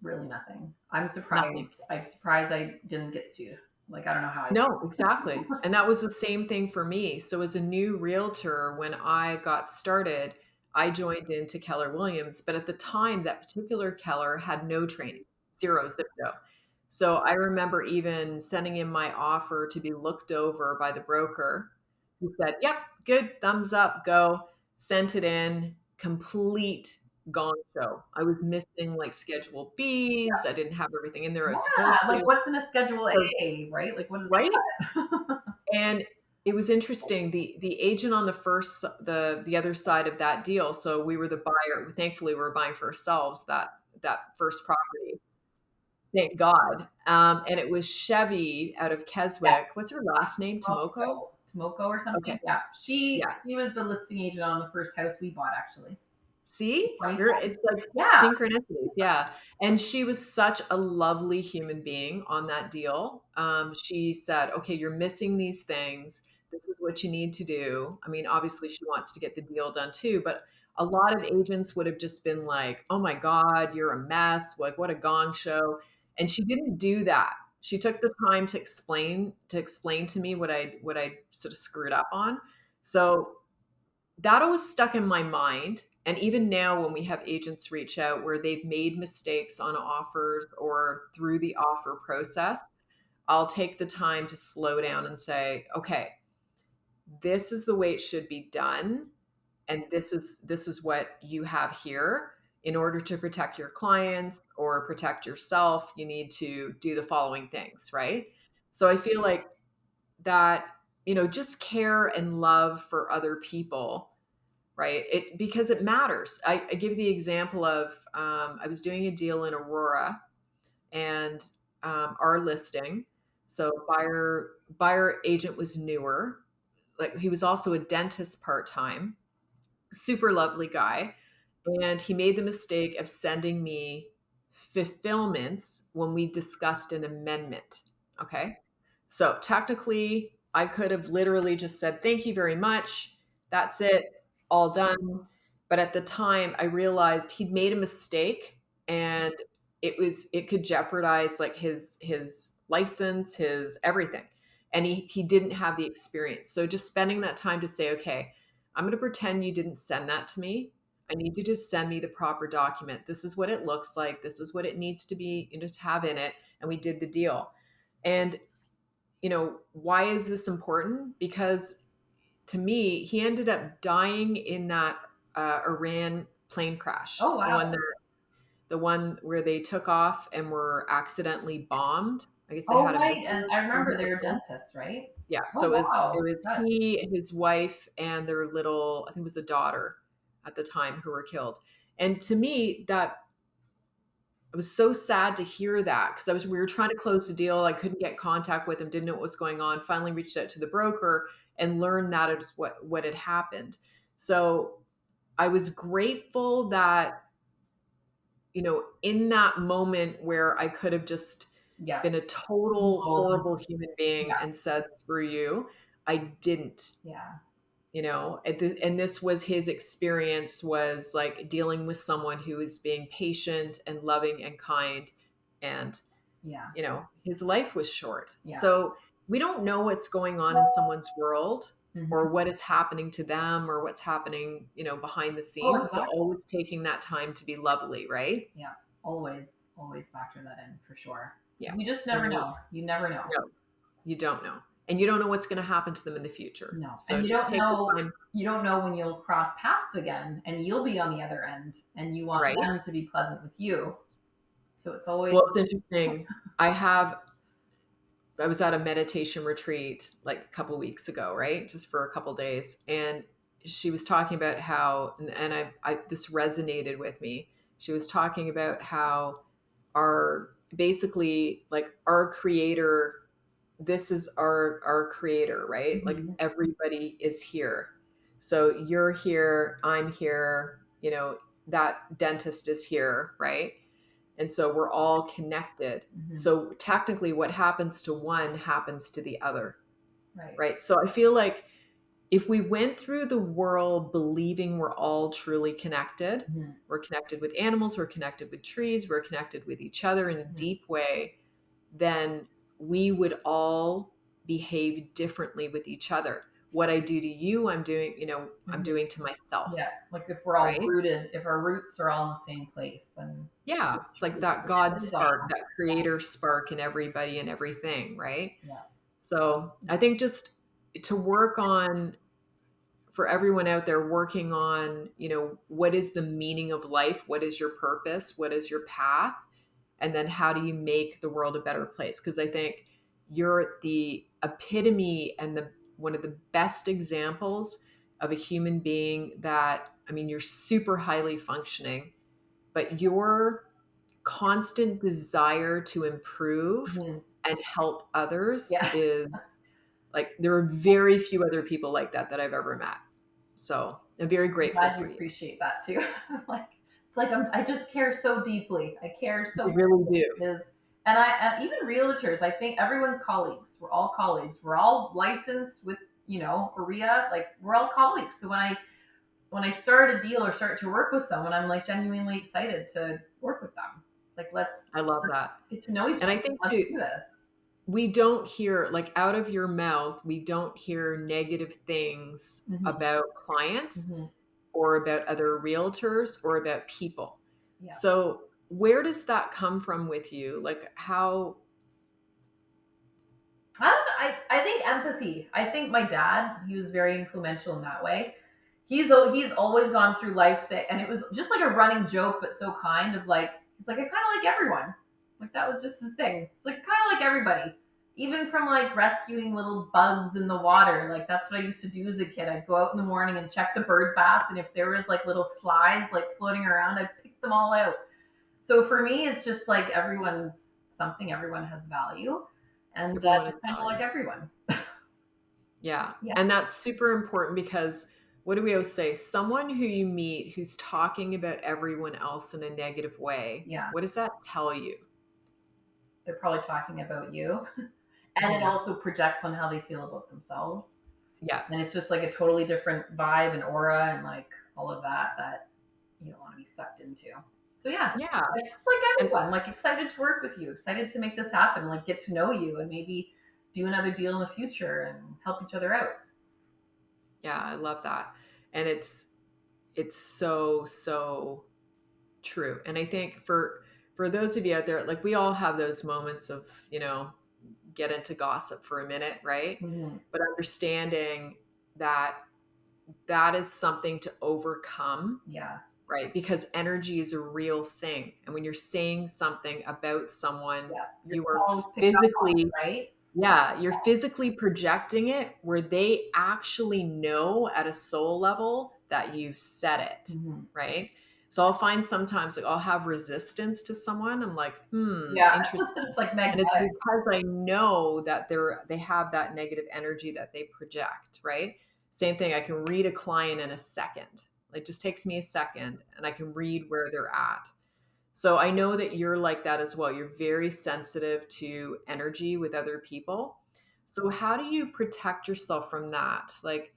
C: really nothing. I'm surprised.
B: Nothing.
C: I'm surprised I didn't get sued. Like I don't know how I.
B: No, exactly. And that was the same thing for me. So as a new realtor, when I got started, I joined into Keller Williams, but at the time that particular Keller had no training, zero zip-do. So I remember even sending in my offer to be looked over by the broker who said, "Yep, good, thumbs up, go." Sent it in, complete gong show. I was missing like Schedule Bs. I didn't have everything in there I was supposed
C: Yeah, like
B: to.
C: what's in a Schedule
B: So,
C: A, right? Like what is
B: right?
C: that?
B: And it was interesting. The agent on the other side of that deal. So we were the buyer. Thankfully, we were buying for ourselves that first property. Thank God. And it was Chevy out of Keswick.
C: Yes,
B: What's her last name? Tomoko.
C: Tomoko or
B: Okay.
C: something. Yeah,
B: Yeah.
C: she was the listing agent on the first house we bought actually.
B: See, you're
C: 2010.
B: it's like
C: Yeah.
B: synchronicities, yeah. And she was such a lovely human being on that deal. She said, "Okay, you're missing these things. This is what you need to do." I mean, obviously, she wants to get the deal done too, but a lot of agents would have just been like, "Oh my God, you're a mess. Like, what a gong show." And she didn't do that. She took the time to explain to me what I sort of screwed up on. So that always stuck in my mind. And even now, when we have agents reach out where they've made mistakes on offers or through the offer process, I'll take the time to slow down and say, okay, this is the way it should be done. And this is what you have here. In order to protect your clients or protect yourself, you need to do the following things, right? So I feel like that, just care and love for other people, right? It because it matters. I give the example of I was doing a deal in Aurora, and our listing. So buyer agent was newer. Like he was also a dentist part time. Super lovely guy, and he made the mistake of sending me fulfillments when we discussed an amendment. Okay. So technically, I could have literally just said, "Thank you very much. That's it. All done." But at the time, I realized he'd made a mistake, and it could jeopardize like his license, his everything. And he didn't have the experience. So just spending that time to say, "Okay, I'm going to pretend you didn't send that to me. I need you to send me the proper document. This is what it looks like. This is what it needs to be, to have in it." And we did the deal. And, why is this important? Because to me, he ended up dying in that Iran plane crash,
C: Oh wow.
B: the one where they took off and were accidentally bombed. I guess they
C: Oh
B: had a
C: right.
B: missile
C: And
B: or
C: I
B: something
C: remember
B: hit
C: they
B: the
C: were
B: plane.
C: dentists, right?
B: Yeah,
C: Oh
B: so it
C: wow.
B: was
C: Good.
B: he, his wife, and their little, I think it was a daughter at the time, who were killed. And to me, that I was so sad to hear that because we were trying to close the deal. I couldn't get contact with him, didn't know what was going on. Finally reached out to the broker and learned that it's what had happened. So I was grateful that, in that moment where I could have just
C: Yeah.
B: been a total horrible human being
C: Yeah.
B: and said, screw you, I didn't.
C: Yeah.
B: And this was his experience, was like dealing with someone who is being patient and loving and kind. And,
C: Yeah.
B: his life was short.
C: Yeah.
B: So we don't know what's going on in someone's world
C: Mhm.
B: or what is happening to them or what's happening, behind the
C: Oh,
B: scenes. So
C: exactly.
B: always taking that time to be lovely, right?
C: Yeah. Always factor that in for sure.
B: Yeah.
C: You just never know. You never know.
B: No, you don't know. And you don't know what's going to happen to them in the future.
C: No.
B: So
C: And
B: just take the time.
C: you don't know when you'll cross paths again and you'll be on the other end and you want
B: Right.
C: them to be pleasant with you. So it's always
B: Well, it's interesting. I was at a meditation retreat like a couple weeks ago, right? Just for a couple days. And she was talking about how, and this resonated with me. She was talking about how basically like our creator, this is our creator, right? Like
C: Mhm.
B: everybody is here. So you're here, I'm here, that dentist is here, right? And so we're all connected.
C: Mhm.
B: So technically what happens to one happens to the other,
C: Right.
B: right? So I feel like if we went through the world believing we're all truly connected,
C: Mhm.
B: we're connected with animals, we're connected with trees, we're connected with each other in a deep way, then we would all behave differently with each other. What I do to you, I'm doing, I'm
C: Mhm.
B: doing to myself,
C: Yeah. Like if we're all
B: right?
C: rooted, if our roots are all in the same place, then
B: Yeah,
C: it's
B: it's like
C: true.
B: that
C: It
B: God
C: is
B: spark,
C: awesome.
B: that creator spark in everybody and everything, right?
C: Yeah.
B: So I think just to work on, for everyone out there working on, what is the meaning of life? What is your purpose? What is your path? And then how do you make the world a better place? Because I think you're the epitome and one of the best examples of a human being that, I mean, you're super highly functioning, but your constant desire to improve
C: Mhm.
B: and help others
C: Yeah.
B: is like, there are very few other people like that I've ever met. So I'm very
C: I'm
B: grateful
C: glad you
B: for you.
C: appreciate that too. Like it's like I just care so deeply. I care so
B: You
C: much
B: really do.
C: because and even realtors, I think everyone's colleagues. We're all colleagues. We're all licensed with, OREA, like we're all colleagues. So when I start a deal or start to work with someone, I'm like genuinely excited to work with them. Like
B: I love
C: let's
B: that.
C: get to know each
B: And I
C: other.
B: think
C: Let's
B: too,
C: do this.
B: we don't hear, like, out of your mouth, we don't hear negative things
C: Mhm.
B: about clients
C: Mhm.
B: or about other realtors or about people.
C: Yeah.
B: So where does that come from with you? Like, how?
C: I don't know. I think empathy. I think my dad, he was very influential in that way. He's always gone through life say, and it was just like a running joke, but so kind of like he's like I kind of like everyone. Like that was just his thing. It's like kind of like everybody, even from like rescuing little bugs in the water. Like that's what I used to do as a kid. I'd go out in the morning and check the bird bath, and if there was like little flies like floating around, I'd pick them all out. So for me, it's just like everyone's something. Everyone has value, and
B: Everyone is
C: just kind of like
B: valued.
C: everyone.
B: Yeah.
C: Yeah.
B: And that's super important because what do we always say? Someone who you meet who's talking about everyone else in a negative way,
C: Yeah.
B: what does that tell you?
C: They're probably talking about you. And it
B: Mhm.
C: also projects on how they feel about themselves.
B: Yeah.
C: And it's just like a totally different vibe and aura and like all of that you don't want to be sucked into. So yeah,
B: Yeah.
C: just like
B: And
C: everyone, like excited to work with you, excited to make this happen, like get to know you and maybe do another deal in the future and help each other out.
B: yeah, I love that. And it's so, so true. And I think for those of you out there, like we all have those moments of, get into gossip for a minute, right?
C: Mm-hmm.
B: But understanding that that is something to overcome,
C: Yeah.
B: right? Because energy is a real thing. And when you're saying something about someone,
C: Yeah. Your
B: you are
C: cells pick up on
B: physically,
C: it, right?
B: yeah, you're physically projecting it where they actually know at a soul level that you've said it,
C: Mm-hmm.
B: right? So I'll find sometimes like I'll have resistance to someone. I'm like,
C: Yeah.
B: interesting.
C: It's like
B: And it's
C: magnetic.
B: because I know that they have that negative energy that they project, right? Same thing. I can read a client in a second. It just takes me a second and I can read where they're at. So I know that you're like that as well. You're very sensitive to energy with other people. So how do you protect yourself from that? Like,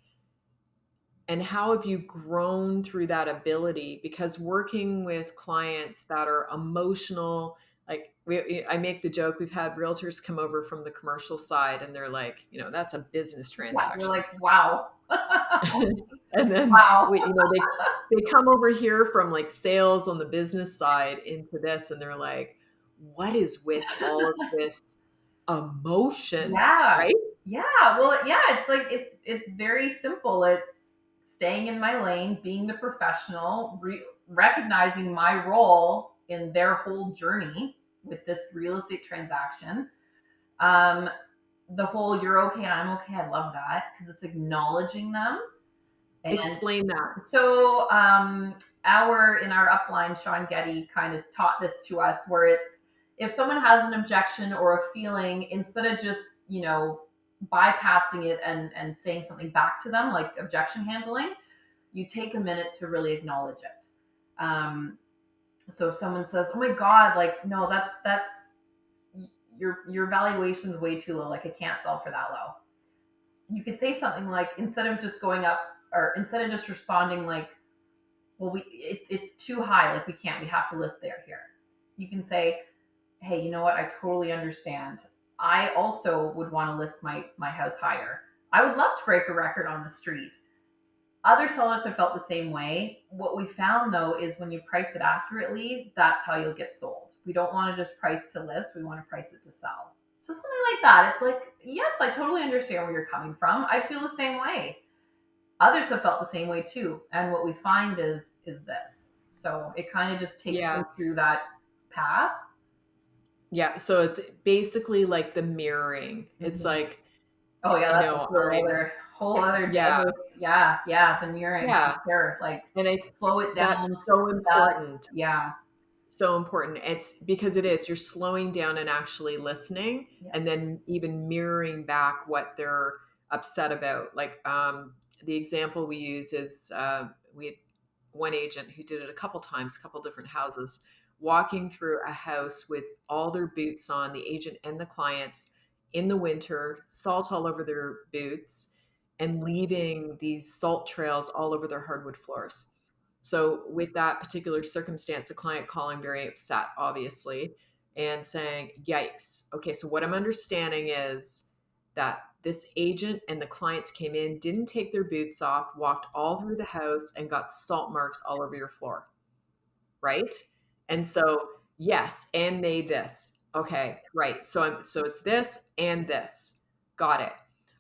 B: and how have you grown through that ability? Because working with clients that are emotional, like I make the joke, we've had realtors come over from the commercial side and they're like, that's a business
C: Yeah. You're
B: transaction.
C: like, wow.
B: And then
C: Wow.
B: they come over here from like sales on the business side into this and they're like, what is with all of this emotion,
C: Yeah.
B: right?
C: Yeah. Well, yeah, it's like it's very simple. It's staying in my lane, being the professional, recognizing my role in their whole journey with this real estate transaction. Um, the whole "you're okay, I'm okay." I love that because it's acknowledging them. And
B: Explain that.
C: so, our in our upline, Sean Getty kind of taught this to us, where it's if someone has an objection or a feeling, instead of just bypassing it and saying something back to them, like objection handling, you take a minute to really acknowledge it. So if someone says, "Oh my God, like no, that's your valuation's way too low. Like I can't sell for that low." You could say something like, instead of just going up, or instead of just responding like, well, it's too high, like we have to list there here. You can say, hey, you know what, I totally understand. I also would want to list my house higher. I would love to break a record on the street. Other sellers have felt the same way. What we found though is when you price it accurately, that's how you'll get sold. We don't want to just price to list, we want to price it to sell. So something like that. It's like, yes, I totally understand where you're coming from. I feel the same way. Others have felt the same way too. And what we find is this. So it kind of just takes them
B: Yes.
C: through that path.
B: Yeah, so it's basically like the mirroring. It's
C: Mhm.
B: like,
C: Oh yeah,
B: you
C: that's a
B: know,
C: whole other
B: yeah,
C: day. Yeah, yeah, the mirroring for
B: yeah.
C: sure. Like
B: And
C: slow it
B: that's
C: down.
B: so
C: That,
B: important.
C: yeah,
B: So important. It's because it is, you're slowing down and actually listening
C: yeah.
B: and then even mirroring back what they're upset about. Like the example we use is we had one agent who did it a couple times, a couple different houses, walking through a house with all their boots on, the agent and the clients in the winter, salt all over their boots, and leaving these salt trails all over their hardwood floors. So, with that particular circumstance, the client calling very upset, obviously, and saying, yikes. Okay, so what I'm understanding is that this agent and the clients came in, didn't take their boots off, walked all through the house, and got salt marks all over your floor, right? And so, yes, and made this. Okay, right. So it's this and this. Got it.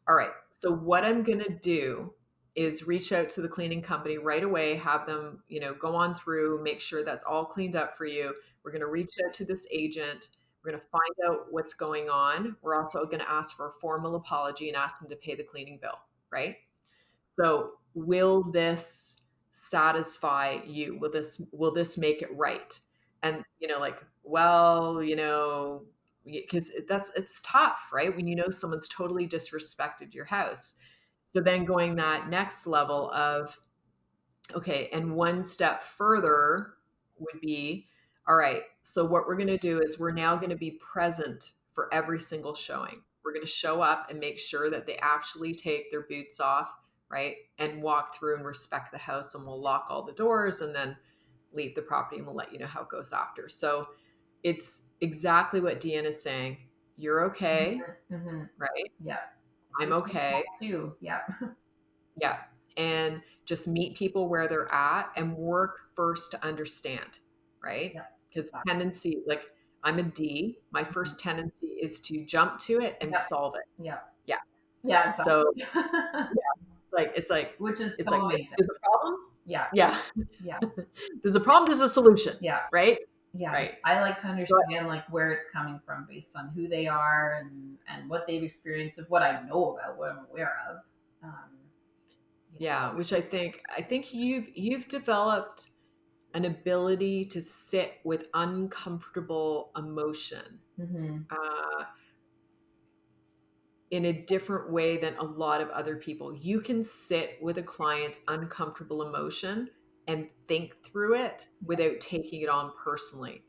B: All right. So what I'm going to do is reach out to the cleaning company right away, have them, go on through, make sure that's all cleaned up for you. We're going to reach out to this agent. We're going to find out what's going on. We're also going to ask for a formal apology and ask them to pay the cleaning bill, right? So will this satisfy you? Will this make it right? And like, well, because it's tough, right? When someone's totally disrespected your house. So then going that next level of, okay, and one step further would be, all right, so what we're going to do is we're now going to be present for every single showing. We're going to show up and make sure that they actually take their boots off, right? And walk through and respect the house, and we'll lock all the doors and then leave the property, and we'll let you know how it goes after. So it's exactly what Deanna's saying. You're okay,
C: Mm-hmm.
B: right?
C: Yeah.
B: I'm okay.
C: Too. Yeah.
B: Yeah. And just meet people where they're at and work first to understand, right?
C: Yeah.
B: Because
C: Exactly.
B: tendency, like I'm a D, my
C: Mhm.
B: first tendency is to jump to it and
C: Yep.
B: solve it.
C: Yeah.
B: Yeah.
C: Yeah.
B: So
C: Exactly.
B: it's like,
C: Which is
B: it's
C: so
B: like,
C: amazing.
B: there's a problem.
C: Yeah.
B: Yeah.
C: Yeah.
B: There's a problem. There's a solution,
C: Yeah.
B: right?
C: Yeah.
B: Right.
C: I like to
B: So,
C: understand like where it's coming from based on who they are and what they've experienced, of what I know about, what I'm aware of. Um,
B: yeah. Which I think you've developed an ability to sit with uncomfortable emotion in a different way than a lot of other people. You can sit with a client's uncomfortable emotion and think through it without taking it on personally.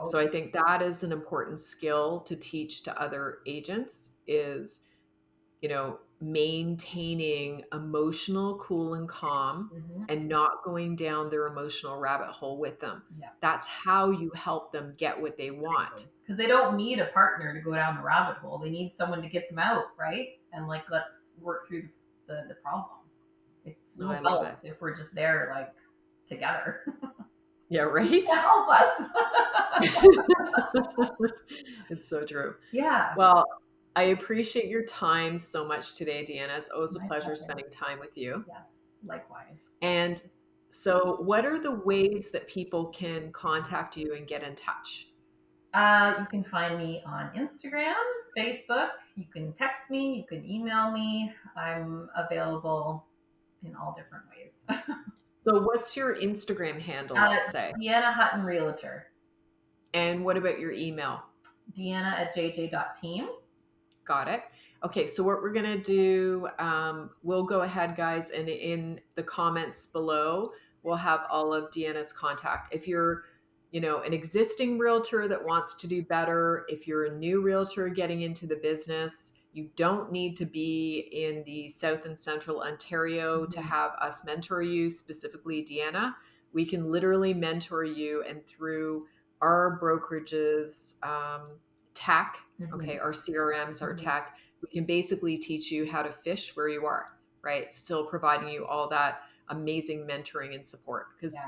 B: So I think that is an important skill to teach to other agents is, maintaining emotional cool and calm and not going down their emotional rabbit hole with them.
C: Yeah.
B: That's how you help them get what they want.
C: Because they don't need a partner to go down the rabbit hole. They need someone to get them out, right? And like, let's work through the problem. It's no help if we're just there like together.
B: Yeah, right?
C: Help us.
B: It's so true.
C: Yeah.
B: Well, I appreciate your time so much today, Deanna. It's always a pleasure spending time with you.
C: Yes, likewise.
B: And so what are the ways that people can contact you and get in touch?
C: You can find me on Instagram, Facebook. You can text me. You can email me. I'm available in all different ways.
B: So what's your Instagram handle, let's say?
C: Deanna Hutton Realtor.
B: And what about your email?
C: Deanna@jj.team.
B: Got it. Okay, so what we're going to do, we'll go ahead, guys, and in the comments below, we'll have all of Deanna's contact. If you're, an existing realtor that wants to do better, if you're a new realtor getting into the business, you don't need to be in the South and Central Ontario to have us mentor you, specifically Deanna. We can literally mentor you, and through our brokerage's tech, okay, our CRMs, our tech, we can basically teach you how to fish where you are, right? Still providing you all that amazing mentoring and support. Because,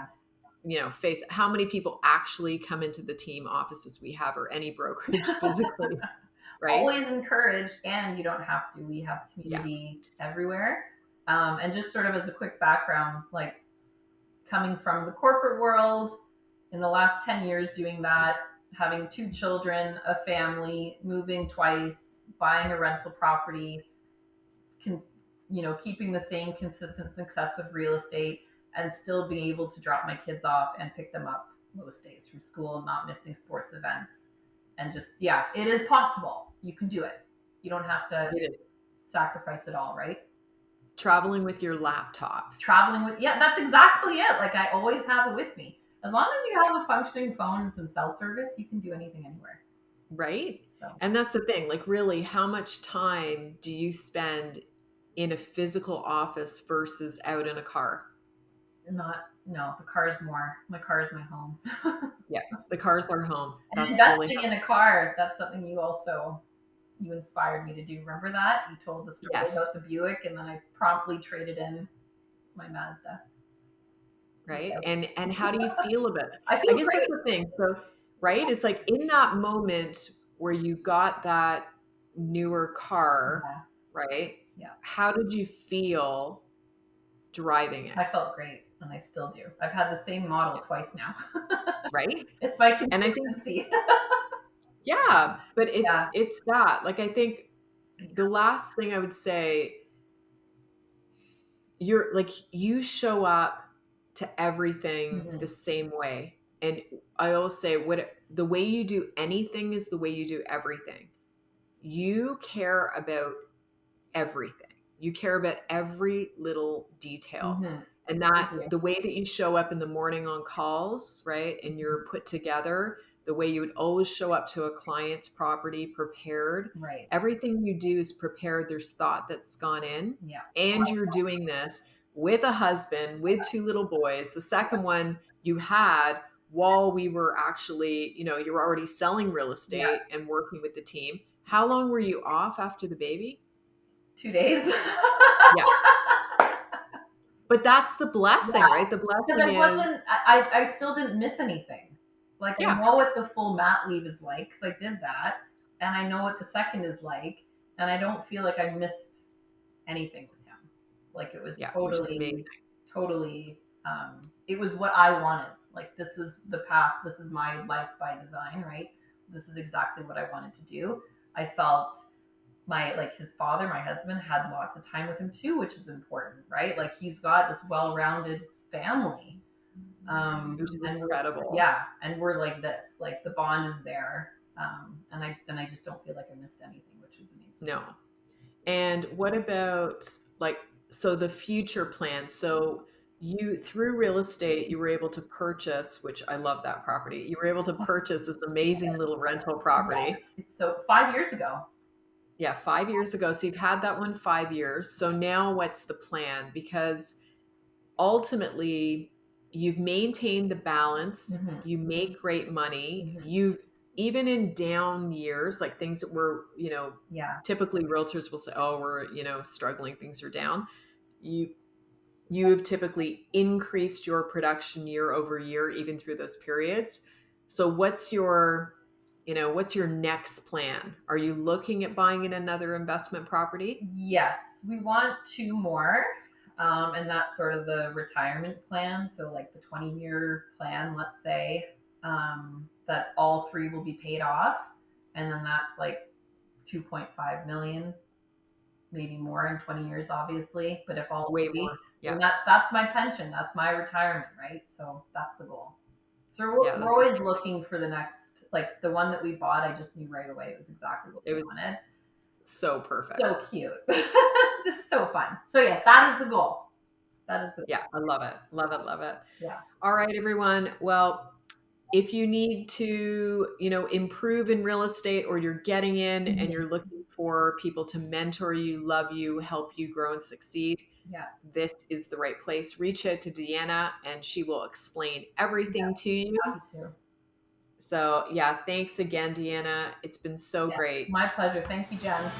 B: face it, how many people actually come into the team offices we have or any brokerage physically, right?
C: Always encourage, and you don't have to. We have community everywhere. And just sort of as a quick background, like coming from the corporate world, in the last 10 years doing that, having 2 children, a family, moving twice, buying a rental property, keeping the same consistent success with real estate, and still being able to drop my kids off and pick them up most days from school, not missing sports events. And just, it is possible. You can do it. You don't have to sacrifice it all, right?
B: Traveling with your laptop.
C: That's exactly it. Like, I always have it with me. As long as you have a functioning phone and some cell service, you can do anything anywhere.
B: Right. So. And that's the thing. Like, really, how much time do you spend in a physical office versus out in a car?
C: The car is more. My car is my home.
B: Yeah, the car's our home.
C: And investing in a car, that's something you inspired me to do. Remember that? You told the story about the Buick, and then I promptly traded in my Mazda.
B: Right. And how do you feel about it?
C: I guess
B: that's the thing. So, right. It's like in that moment where you got that newer car, right?
C: Yeah.
B: How did you feel driving it?
C: I felt great, and I still do. I've had the same model twice now.
B: Right.
C: It's my consistency.
B: Yeah. But it's that. Like, I think the last thing I would say, you show up to everything the same way. And I always say, the way you do anything is the way you do everything. You care about everything. You care about every little detail. And that the way that you show up in the morning on calls, right? And you're put together, the way you would always show up to a client's property prepared.
C: Right.
B: Everything you do is prepared. There's thought that's gone in. Yeah. And you're doing this with a husband, with 2 little boys. The second one you had while we were actually, you were already selling real estate and working with the team. How long were you off after the baby?
C: 2 days.
B: Yeah. But that's the blessing, right? The blessing is...
C: I still didn't miss anything. Like, I know what the full mat leave is like, because I did that. And I know what the second is like. And I don't feel like I missed anything with him. Like, it was totally, it was what I wanted. Like, this is the path. This is my life by design, right? This is exactly what I wanted to do. I felt his father, my husband, had lots of time with him too, which is important, right? Like, he's got this well-rounded family.
B: Which is
C: And
B: incredible.
C: yeah, and we're like this, like the bond is there. And I just don't feel like I missed anything, which is amazing.
B: No. And what about like, so the future plan? So you, through real estate, you were able to purchase, which I love that property. You were able to purchase this amazing little rental property.
C: Yes, it's so 5 years ago.
B: Yeah, 5 years ago. So you've had that one 5 years. So now what's the plan? Because ultimately you've maintained the balance,
C: Mhm.
B: you make great money,
C: Mhm.
B: you've, even in down years, like things that were,
C: Yeah,
B: typically realtors will say, oh, we're, struggling, things are down. You have typically increased your production year over year, even through those periods. So what's your next plan? Are you looking at buying in another investment property?
C: yes, we want two more. And that's sort of the retirement plan. So, like the 20-year plan, let's say, that all three will be paid off. And then that's like 2.5 million, maybe more in 20 years, obviously. But if all
B: Way
C: three,
B: more.
C: then
B: Yeah.
C: that's my pension, that's my retirement, right? So that's the goal. So
B: Yeah.
C: we're always looking for the next, like the one that we bought, I just knew right away it was exactly what
B: It
C: we
B: was
C: wanted.
B: so perfect.
C: So cute. Just so fun. So yes, that is the goal. That is the
B: Yeah, I love it. Love it. Love it.
C: Yeah.
B: All right, everyone. Well, if you need to, improve in real estate, or you're getting in and
C: Mhm.
B: you're looking for people to mentor you, love you, help you grow and succeed,
C: Yeah.
B: this is the right place. Reach out to Deanna and she will explain
C: Yeah.
B: everything to you.
C: Happy to.
B: So, yeah, thanks again, Deanna. It's been so
C: Yeah.
B: great.
C: My pleasure. Thank you, Jen.